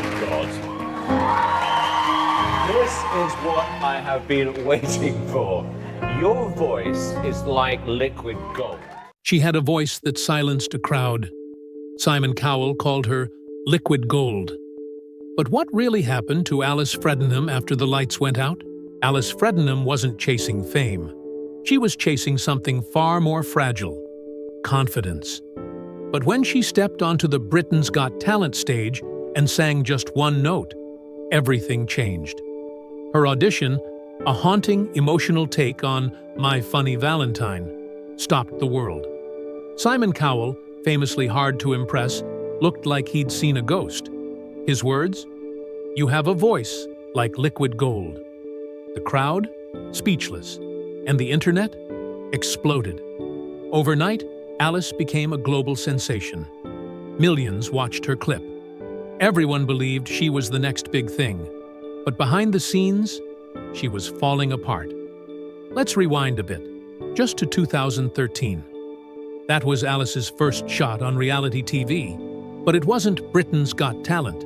my God. This is what I have been waiting for. Your voice is like liquid gold. She had a voice that silenced a crowd. Simon Cowell called her liquid gold. But what really happened to Alice Fredenham after the lights went out? Alice Fredenham wasn't chasing fame. She was chasing something far more fragile: confidence. But when she stepped onto the Britain's Got Talent stage and sang just one note, everything changed. Her audition, a haunting, emotional take on My Funny Valentine, stopped the world. Simon Cowell, famously hard to impress, looked like he'd seen a ghost. His words? "You have a voice like liquid gold." The crowd? Speechless. And the internet? Exploded. Overnight, Alice became a global sensation. Millions watched her clip. Everyone believed she was the next big thing. But behind the scenes, she was falling apart. Let's rewind a bit, just to 2013. That was Alice's first shot on reality TV. But it wasn't Britain's Got Talent.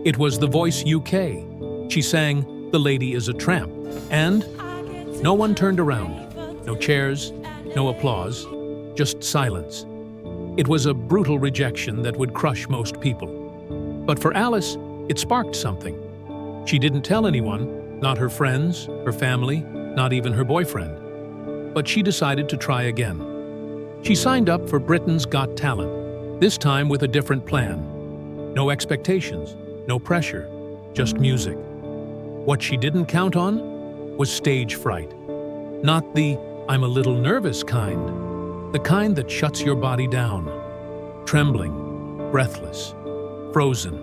It was The Voice UK. She sang The Lady is a Tramp. And no one turned around. No chairs, no applause, just silence. It was a brutal rejection that would crush most people. But for Alice, it sparked something. She didn't tell anyone, not her friends, her family, not even her boyfriend. But she decided to try again. She signed up for Britain's Got Talent, this time with a different plan. No expectations, no pressure, just music. What she didn't count on was stage fright. Not the "I'm a little nervous" kind, the kind that shuts your body down. Trembling, breathless, frozen.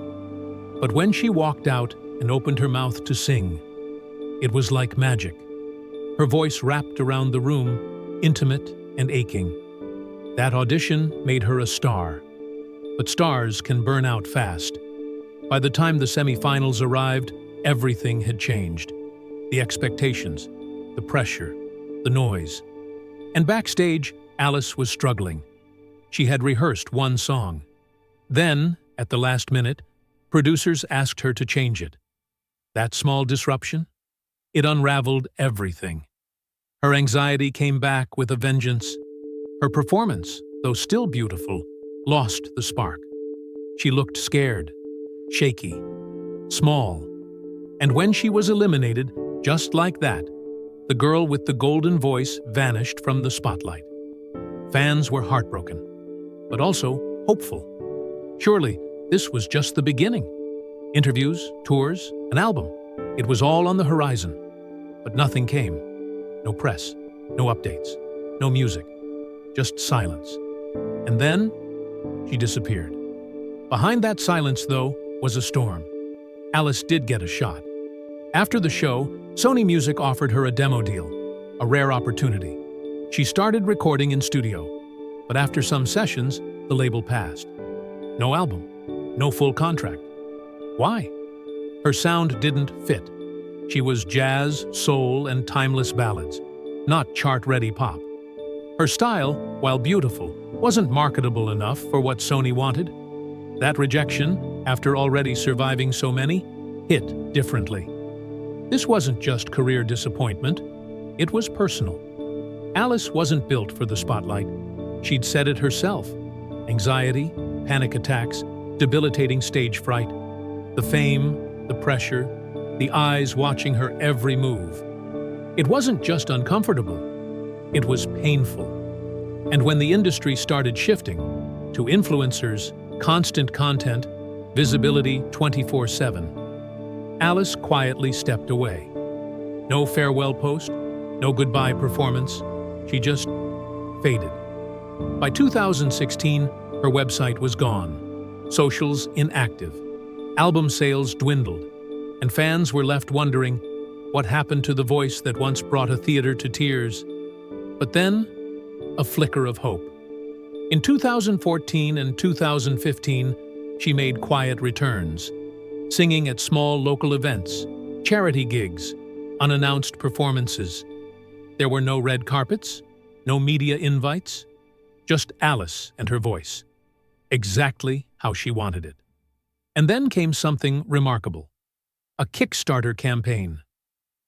But when she walked out and opened her mouth to sing, it was like magic. Her voice wrapped around the room, intimate and aching. That audition made her a star. But stars can burn out fast. By the time the semifinals arrived, everything had changed. The expectations, the pressure, the noise. And backstage, Alice was struggling. She had rehearsed one song. Then, at the last minute, producers asked her to change it. That small disruption? It unraveled everything. Her anxiety came back with a vengeance. Her performance, though still beautiful, lost the spark. She looked scared, shaky, small. And when she was eliminated, just like that, the girl with the golden voice vanished from the spotlight. Fans were heartbroken, but also hopeful. Surely, this was just the beginning. Interviews, tours, an album. It was all on the horizon. But nothing came. No press, no updates, no music, just silence. And then, she disappeared. Behind that silence, though, was a storm. Alice did get a shot. After the show, Sony Music offered her a demo deal, a rare opportunity. She started recording in studio, but after some sessions, the label passed. No album, no full contract. Why? Her sound didn't fit. She was jazz, soul, and timeless ballads, not chart-ready pop. Her style, while beautiful, wasn't marketable enough for what Sony wanted. That rejection, after already surviving so many, hit differently. This wasn't just career disappointment, it was personal. Alice wasn't built for the spotlight. She'd said it herself. Anxiety, panic attacks, debilitating stage fright. The fame, the pressure, the eyes watching her every move. It wasn't just uncomfortable, it was painful. And when the industry started shifting to influencers, constant content, visibility 24/7, Alice quietly stepped away. No farewell post, no goodbye performance. She just faded. By 2016, her website was gone, socials inactive, album sales dwindled, and fans were left wondering what happened to the voice that once brought a theater to tears. But then, a flicker of hope. In 2014 and 2015, she made quiet returns, singing at small local events, charity gigs, unannounced performances. There were no red carpets, no media invites, just Alice and her voice, exactly how she wanted it. And then came something remarkable. A Kickstarter campaign.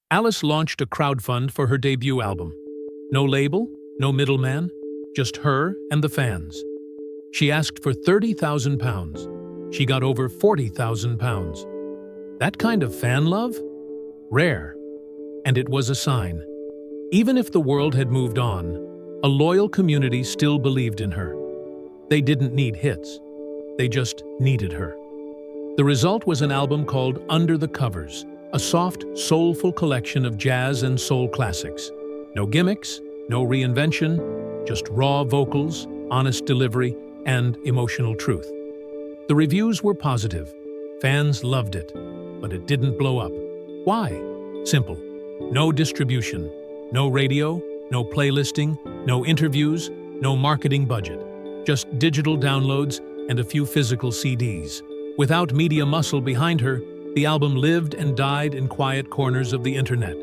Alice launched a crowdfund for her debut album. No label, no middleman, just her and the fans. She asked for £30,000. She got over £40,000. That kind of fan love? Rare. And it was a sign. Even if the world had moved on, a loyal community still believed in her. They didn't need hits. They just needed her. The result was an album called Under the Covers, a soft, soulful collection of jazz and soul classics. No gimmicks, no reinvention, just raw vocals, honest delivery, and emotional truth. The reviews were positive. Fans loved it, but it didn't blow up. Why? Simple. No distribution, no radio, no playlisting, no interviews, no marketing budget. Just digital downloads and a few physical CDs. Without media muscle behind her, the album lived and died in quiet corners of the internet.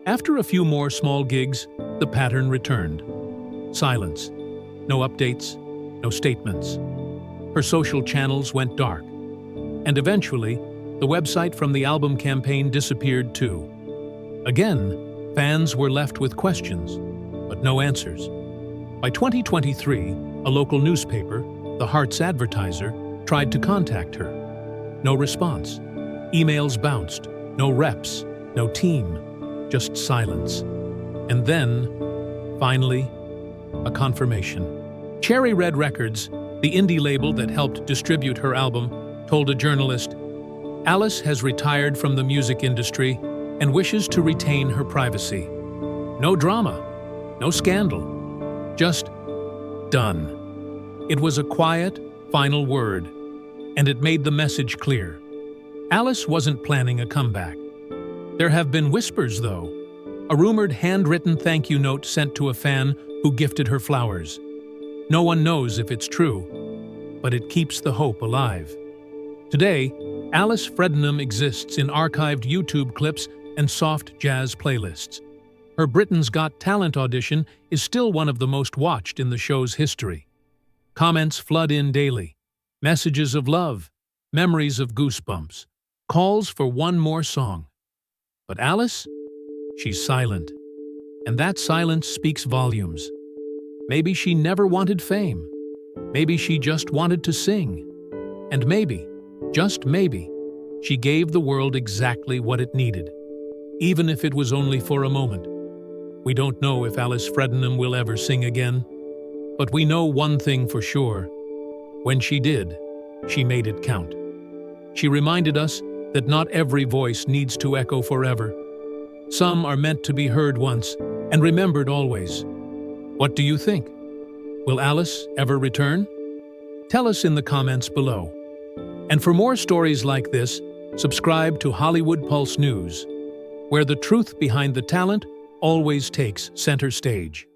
After a few more small gigs, the pattern returned. Silence. No updates, no statements. Her social channels went dark. And eventually, the website from the album campaign disappeared too. Again, fans were left with questions, but no answers. By 2023, a local newspaper, The Heart's Advertiser, tried to contact her. No response. Emails bounced. No reps. No team. Just silence. And then, finally, a confirmation. Cherry Red Records, the indie label that helped distribute her album, told a journalist, "Alice has retired from the music industry and wishes to retain her privacy. No drama. No scandal. Just done." It was a quiet, final word, and it made the message clear. Alice wasn't planning a comeback. There have been whispers, though. A rumored handwritten thank you note sent to a fan who gifted her flowers. No one knows if it's true, but it keeps the hope alive. Today, Alice Fredenham exists in archived YouTube clips and soft jazz playlists. Her Britain's Got Talent audition is still one of the most watched in the show's history. Comments flood in daily. Messages of love, memories of goosebumps, calls for one more song. But Alice? She's silent. And that silence speaks volumes. Maybe she never wanted fame. Maybe she just wanted to sing. And maybe, just maybe, she gave the world exactly what it needed, even if it was only for a moment. We don't know if Alice Fredenham will ever sing again, but we know one thing for sure. When she did, she made it count. She reminded us that not every voice needs to echo forever. Some are meant to be heard once and remembered always. What do you think? Will Alice ever return? Tell us in the comments below. And for more stories like this, subscribe to Hollywood Pulse News, where the truth behind the talent always takes center stage.